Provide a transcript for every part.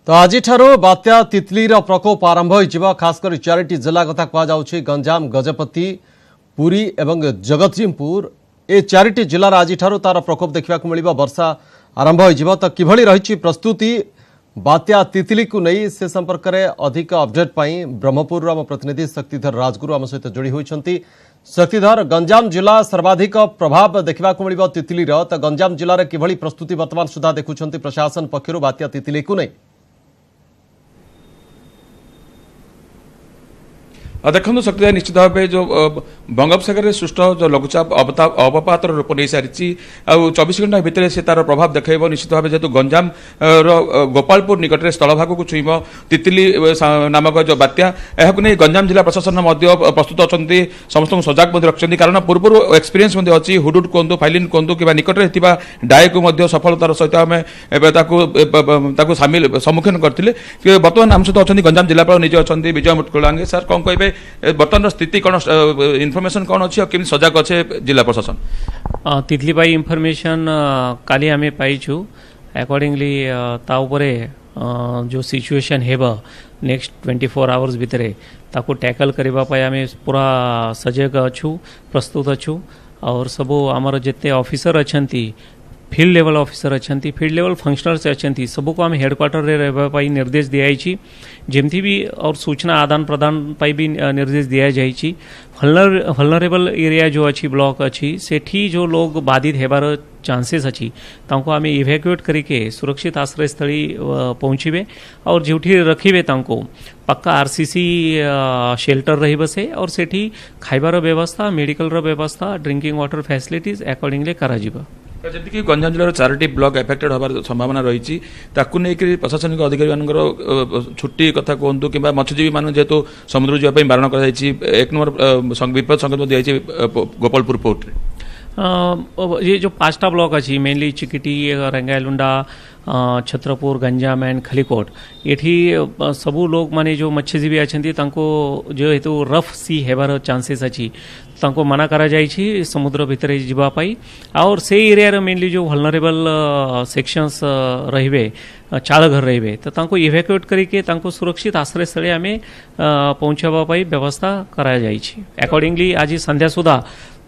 तो आज बात्या तितली प्रकोप आरंभ हो खास कर चारिटी जिला कथा कहुच्छी गंजाम गजपति पुरी एवं जगतसिंहपुर ए चारिटी जिलार आज तार प्रकोप देखा मिल वर्षा आरंभ हो तो किभली रही प्रस्तुति बात्या तितली को नहीं से संपर्क में अधिक अपडेट पाई ब्रह्मपुर आम प्रतिनिधि शक्तिधर राजगुरु आम सहित जोड़ी होती। शक्तिधर, गंजाम जिला सर्वाधिक प्रभाव देखा मिल तितलीर तो गंजाम जिले में किभली प्रस्तुति वर्तमान सुधा देखुं प्रशासन पक्षर बात्या तितली को नहीं? देखो शक्ति निश्चित भाव जो बंगोपसागर सृष्ट जो लघुचाप अवपात रूप नहीं सारी 24 घंटा भितर से तार प्रभाव देखेब निश्चित भाव जेहेतु गंजाम गोपालपुर निकट में स्थलभाग को छुईब तितली नामक जो बात्या यह नहीं गंजाम जिला प्रशासन प्रस्तुत अच्छा समस्त सजग रखिंट कारण पूर्व एक्सपीरियंस अच्छी हुडुड कहतु फाइलिन कहतु कि निकट में डाए को सफलतार सहित आम सामिल सम्मुखीन करते बर्तमान आम सहित अच्छा गंजाम जिलापाल निजे अच्छा विजय मुटकुलांगे सर कौन कहे बर्तमान स्थिति कौन इनफॉरमेशन कौन अच्छी और केमी सजग अच्छे जिला प्रशासन? तितली पाई इनफॉरमेशन काली आम पाइछु अकॉर्डिंगली जो सिचुएशन हेबा नेक्स्ट 24 आवर्स भितर ताको टैकल करबा पाई आम पूरा सजग अच्छु प्रस्तुत अच्छु और सबो आमर जिते ऑफिसर अच्छी फील्ड लेवल ऑफिसर अच्छा फील्ड लेवल फंक्शनर्स अच्छा सबको आम हेडक्वार्टर रे रहा निर्देश दिखाई जमती भी और सूचना आदान प्रदान पाई भी निर्देश दिया जाइए। वल्नरेबल एरिया जो अच्छी ब्लॉक अच्छी सेठी जो लोग बाधित हेबार चांसेस अच्छी तांको आम इवैक्यूएट करके सुरक्षित आश्रय स्थली पहुँचे और जोठी रखिबे तांको पक्का आरसीसी शेल्टर रही बसे और सेठी खाइबार व्यवस्था मेडिकल व्यवस्था ड्रिंकिंग वाटर फैसिलिटीज अकॉर्डिंगली करा जिबा। जमीक गंजाम जिलार 4टी ब्लॉक एफेक्टेड होबार संभावना रही प्रशासनिक अधिकारी छुट्टी कथा कहतु कि मत्स्यजीवी मान जेहेतु समुद्र जावाई बारण कर 1 नंबर विपद संकेत दिखाई गोपालपुर पोर्ट ये जो 5टा ब्लॉक अच्छी मेनली चिकिटी रंगालुंडा छत्रपुर गंजाम एंड खलीकोट ये सबू लोग माने जो मत्स्यजीवी अच्छा जो हेतु रफ सी हेबार चांसेस अच्छी तांको मना करा जाइए समुद्र भितर जावाई और से एरिया मेनली जो वल्नरेबल सेक्शंस रहिबे चाल घर रहिबे तो तांको इवैक्यूएट करके तांको सुरक्षित आश्रय स्थले आम पहुँचाबा पाई व्यवस्था करा जाइए। अकॉर्डिंगली आज संध्या सुधा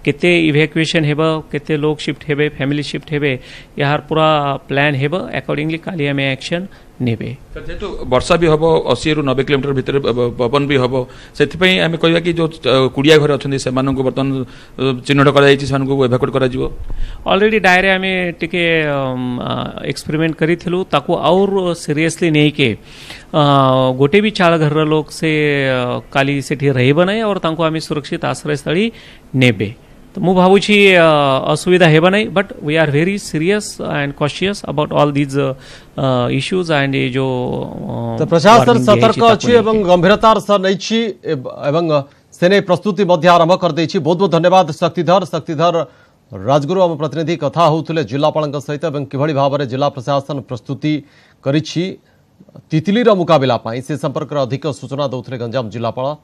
केते इवैक्यूएशन हेबा केते लोग शिफ्ट हेबे फैमिली शिफ्ट हेबे यार पूरा प्लान हेबा अकॉर्डिंगली काली आम एक्शन नेबे। जेहेतु वर्षा भी हम 80 ରୁ 90 किलोमीटर भितर पवन भी हम से आम कह कि जो कुड़िया घर अच्छा से बर्तमान चिन्हट कर ऑलरेडी डायरे आम टिके एक्सपेरिमेंट करूँ ताकू और सीरियसली नहीं के गोटे भी चाल घर लोग से काली सेठी रहिबा नहीं और तांको आम सुरक्षित आश्रय स्थली नेबे तो मु भावुची असुविधा हेबा नहीं but we are very serious and cautious about all these issues and ये जो तो प्रशासन सतर्क अच्छी एवं गंभीरतार सह नहीं एवं सेने प्रस्तुति मध्य आरंभ कर देछि। बहुत बहुत धन्यवाद शक्तिधर राजगुरु आम प्रतिनिधि कथा होउथिले जिलापाल सहित एवं किभली भाव में जिला प्रशासन प्रस्तुति करिछि तितलीर मुकाबला पाई से संपर्क में अधिक सूचना दौथले गंजाम जिलापाल।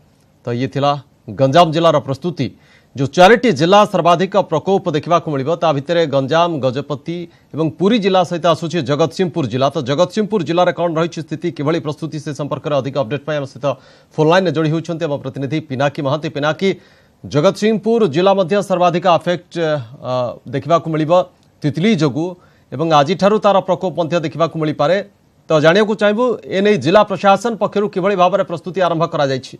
तो ये थिला गंजाम जिलार प्रस्तुति जो 4टी जिला सर्वाधिक प्रकोप देखा मिल भितर गंजाम गजपति एवं पुरी जिला सहित आसूची जगतसिंहपुर जिला। तो जगतसिंहपुर जिले में कौन रही स्थिति किभली प्रस्तुति से संपर्क में अधिक अपडेट पाई सहित फोन लाइन जोड़ी होती आम प्रतिनिधि पिनाकी महांती। पिनाकी, जगतसिंहपुर जिला मध्य सर्वाधिक अफेक्ट देखा मिल तितली जोगु एवं आज तार प्रकोप देखा मिल पारे तो जानिया चाहबू एने जिला प्रशासन पक्षर किभली भाव में प्रस्तुति आरंभ करा जायछि?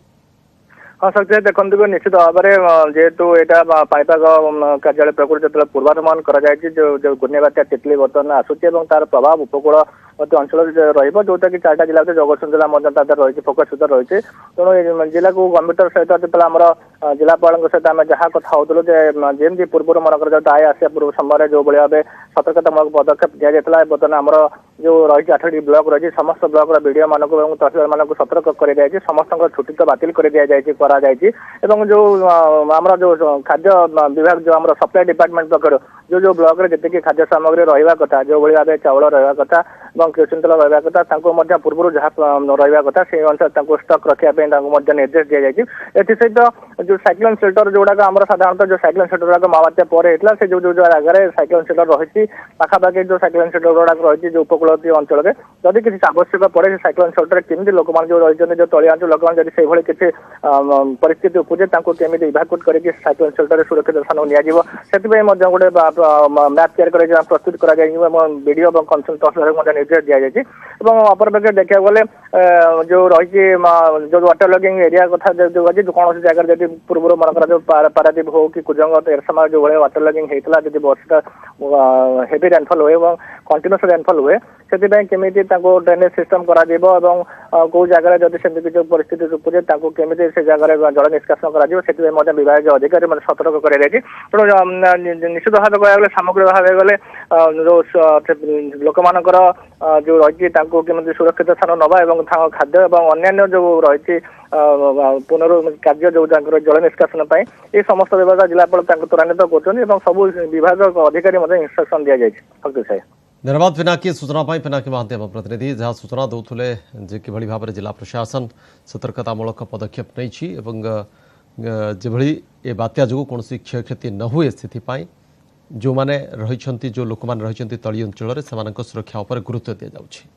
हाँ सर देखते निश्चित भाव में जेहेतु यहाँ पाइपाग कार्यालय प्रकृति जो पूर्वानुमान जो घूर्णिबात्या तितली बर्तमान आसूची तार प्रभाव उपकूल अंचल रोटा कि 4टा जिला जगतसिंह जिला रही फोकस भितर रही तेणु जिला को गंभीरतार सहित जो आम जिलापाल सहित आम जहाँ कथा होलु जमी पूर्व मनकर जो दाय आसा पूर्व समय जो भाव सतर्कतामूलक पदक्षेप दि जाता है बर्तमान आमर जो रही 8टी ब्लॉक रही समस्त ब्लॉक वीडियो मानक तहसीलदार मानक सतर्क कर समस्त छुट्टी तो बातिल कर जो आमर जो खाद्य विभाग जो आम सप्लाई डिपार्टमेंट पक्ष जो ब्लॉक रे जी खाद्य सामग्री रहा कथा जो भाव चाउल रहा कथा कृषिंतल रहा कथा पूर्व जहाँ रहा कथा से अनुसार स्टक रखापी निर्देश दि जाए। सहित जो साइक्लोन शेल्टर जोड़ाक आम साधारणतः जो साइक्लोन शेल्टर गुड़ाक महाबात्या पर होता से जो जगह साइक्लोन शेल्टर रही पाखापाखि जो साइक्लोन शेल्टर गुड़ाक रही उपकूल उपकूलवर्ती अंचल में जदि किसी आवश्यक पड़े से साइक्लोन शेल्टर केमी लोक जो रही जो तलिया अंचल लोक जब से किसी परिस्थिति उपजे केमी इभाकुट करके साइक्लोन शेल्टर सुरक्षित स्थान नि गोटे मैप तैयार प्रस्तुत वीडियो और कंसर्न तहसीलदार निर्देश दि जाए अपरपक्षे देखा गले जो रही जो वाटर लगिंग एरिया कथा जो अच्छी कौन जगह जब पूर्व मनकर जो पारादीप हो कि कुजंग एरसमा जो भाई वाटर लगिंग होता जब वर्षा हेवी रेनफॉल हुए कंटिन्यूस रेनफॉल हुए से केमी ड्रेनेज सिस्टम करा कौ जगह जब से जो परिस्थिति उपजे केमी से जगह जल निष्कासन कर विभाग अधिकारी मैंने सतर्क कर निश्चित भाव कह सामग्रिक भाव गले जो लोक मानकर जो रही केमी सुरक्षित स्थान नवा खाद्य और अन्य जो रही पुनर्कार्य जो जल निष्कासन ये समस्त विभाग जिलापाल त्वरान्वित कर सब विभाग अधिकारी इंस्ट्रक्शन दि जाए। धन्यवाद पिनाकी सूचना पिनाकी महांती आम प्रतिनिधि जहाँ सूचना दौले जे कि भाव जिला प्रशासन सतर्कतामूलक पदक्षेप नहीं ए बात्या जो कौन क्षयक्षति न हुए से जो माने रही जो लोक मैंने रही तली अंचल से सुरक्षा उपर गुरुत्व दि जाउछि।